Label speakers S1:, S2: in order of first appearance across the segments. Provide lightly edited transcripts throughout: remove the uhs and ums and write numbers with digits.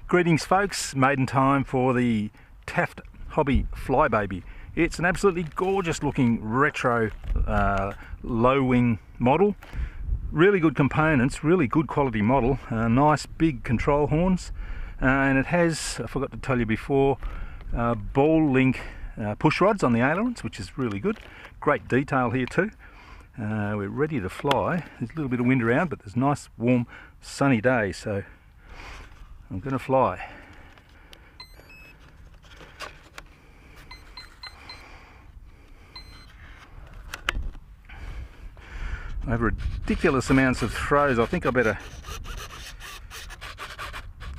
S1: Greetings folks, Maiden time for the TAFT Hobby Flybaby. It's an absolutely gorgeous looking retro low wing model. Really good components, really good quality model, nice big control horns, and it has, I forgot to tell you before, ball link push rods on the ailerons, which is really good. Great detail here too. We're ready to fly. There's a little bit of wind around, but there's a nice warm sunny day, so I'm going to fly. I have ridiculous amounts of throws. I think I better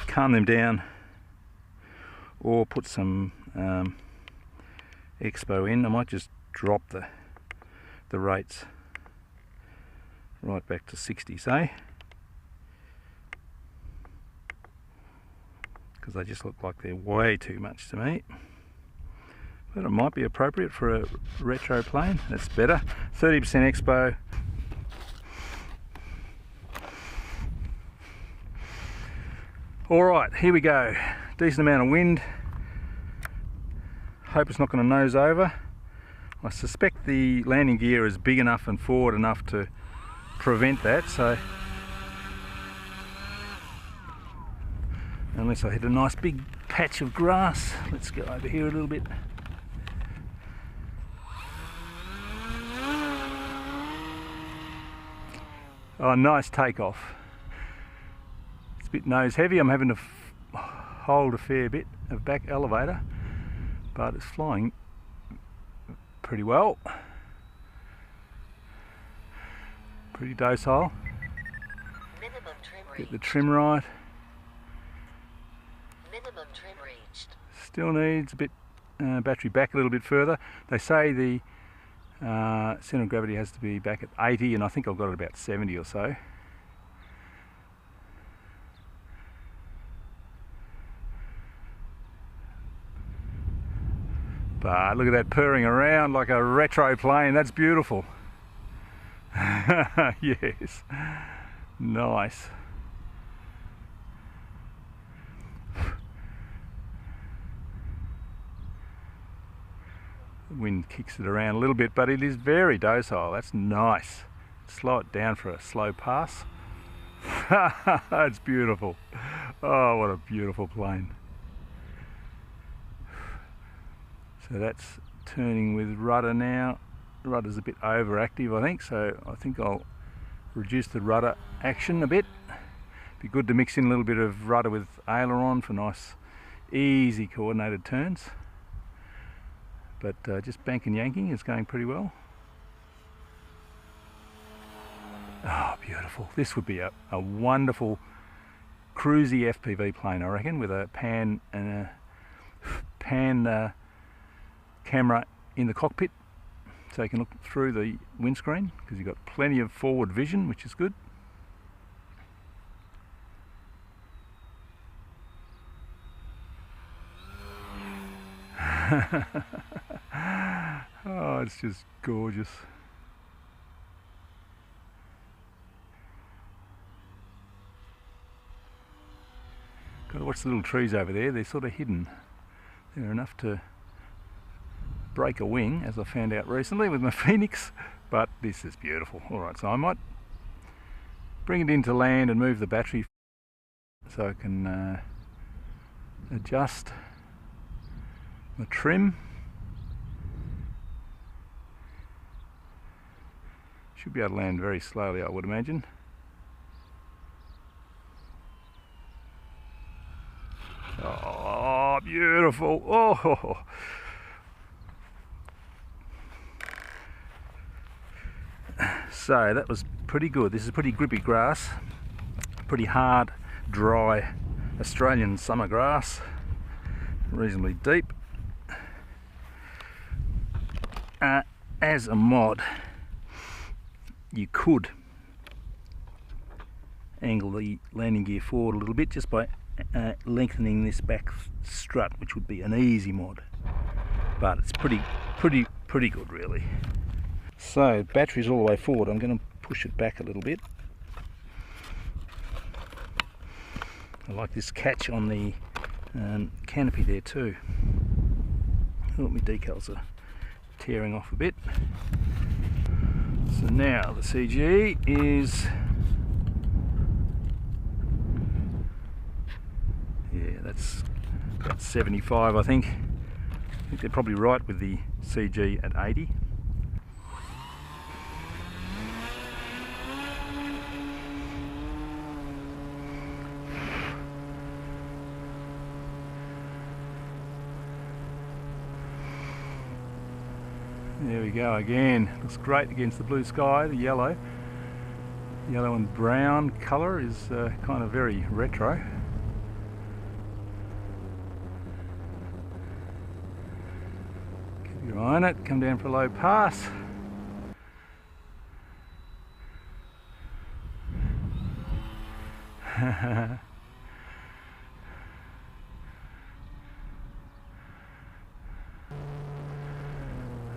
S1: calm them down or put some Expo in. I might just drop the rates right back to 60, say, because they just look like they're way too much to me. But it might be appropriate for a retro plane. That's better. 30% Expo. Alright, here we go. Decent amount of wind. Hope it's not going to nose over. I suspect the landing gear is big enough and forward enough to prevent that, so unless I hit a nice big patch of grass. Let's go over here a little bit. Oh, nice takeoff. It's a bit nose heavy. I'm having to hold a fair bit of back elevator, but it's flying pretty well. Pretty docile.
S2: Minimum trim reached.
S1: Get the trim right.
S2: Minimum trim reached.
S1: Still needs a bit battery back a little bit further. They say the centre of gravity has to be back at 80, and I think I've got it about 70 or so. But look at that purring around like a retro plane. That's beautiful. Yes, nice. The wind kicks it around a little bit, but it is very docile. That's nice. Slow it down for a slow pass. It's beautiful. Oh, what a beautiful plane. So that's turning with rudder now. The rudder's a bit overactive, I think, so I think I'll reduce the rudder action a bit. Be good to mix in a little bit of rudder with aileron for nice, easy coordinated turns. But just bank and yanking is going pretty well. Oh, beautiful. This would be a wonderful cruisy FPV plane, I reckon, with a pan and a camera in the cockpit, so you can look through the windscreen, because you've got plenty of forward vision, which is good. Oh, it's just gorgeous. Got to watch the little trees over there. They're sort of hidden. They're enough to break a wing, as I found out recently with my Phoenix, but this is beautiful. Alright, so I might bring it into land and move the battery so I can adjust the trim. Should be able to land very slowly, I would imagine. Oh, beautiful. Oh, so that was pretty good. This is pretty grippy grass, pretty hard, dry Australian summer grass, reasonably deep. As a mod, you could angle the landing gear forward a little bit just by lengthening this back strut, which would be an easy mod, but it's pretty good really. So battery's all the way forward. I'm going to push it back a little bit. I like this catch on the canopy there too. Oh, my decals are tearing off a bit. So now the CG is, yeah, that's about 75 I think. I think they're probably right with the CG at 80. There we go again. Looks great against the blue sky, the yellow. Yellow and brown colour is kind of very retro. Keep your eye on it, come down for a low pass.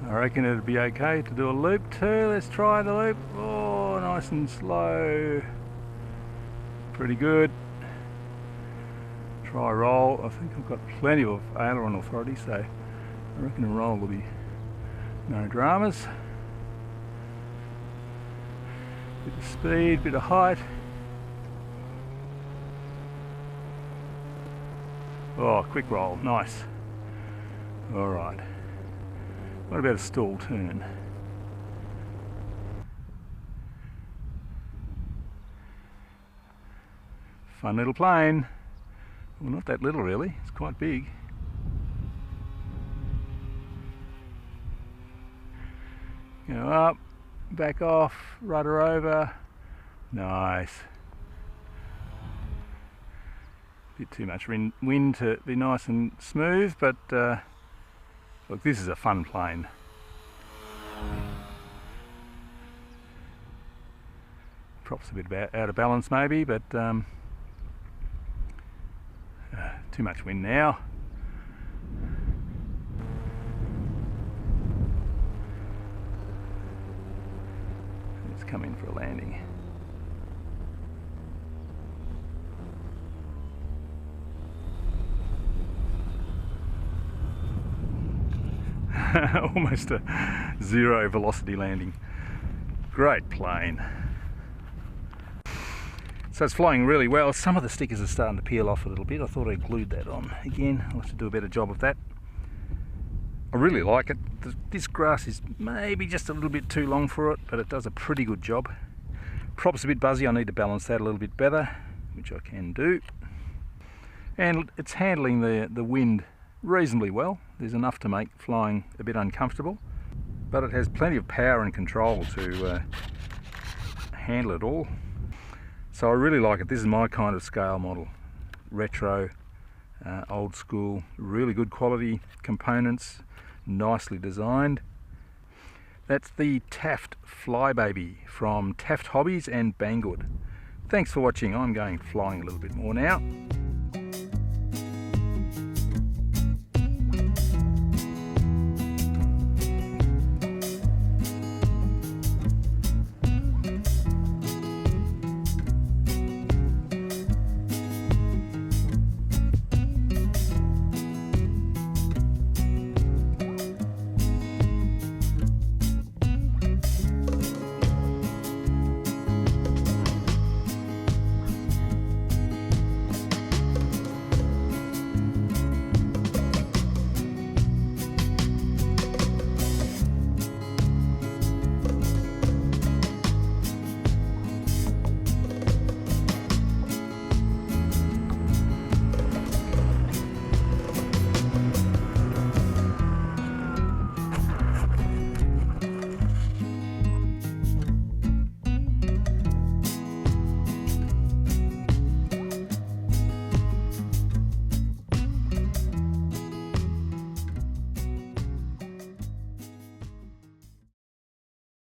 S1: I reckon it'd be okay to do a loop too. Let's try the loop. Oh, nice and slow. Pretty good. Try roll. I think I've got plenty of aileron authority, so I reckon a roll will be no dramas. Bit of speed, bit of height. Oh, quick roll, nice. Alright. What about a stall turn? Fun little plane. Well, not that little really, it's quite big. Go up, back off, rudder over. Nice. Bit too much wind to be nice and smooth, but look, this is a fun plane. Props a bit out of balance maybe, but too much wind now. Let's come in for a landing. Almost a zero velocity landing. Great plane. So it's flying really well. Some of the stickers are starting to peel off a little bit. I thought I glued that on. Again, I'll have to do a better job of that. I really like it. This grass is maybe just a little bit too long for it, but it does a pretty good job. Prop's a bit buzzy. I need to balance that a little bit better, which I can do. And it's handling the wind reasonably well. There's enough to make flying a bit uncomfortable, but it has plenty of power and control to handle it all. So I really like it. This is my kind of scale model. Retro, old school, really good quality components, nicely designed. That's the TAFT Flybaby from TAFT Hobbies and Banggood. Thanks for watching. I'm going flying a little bit more now.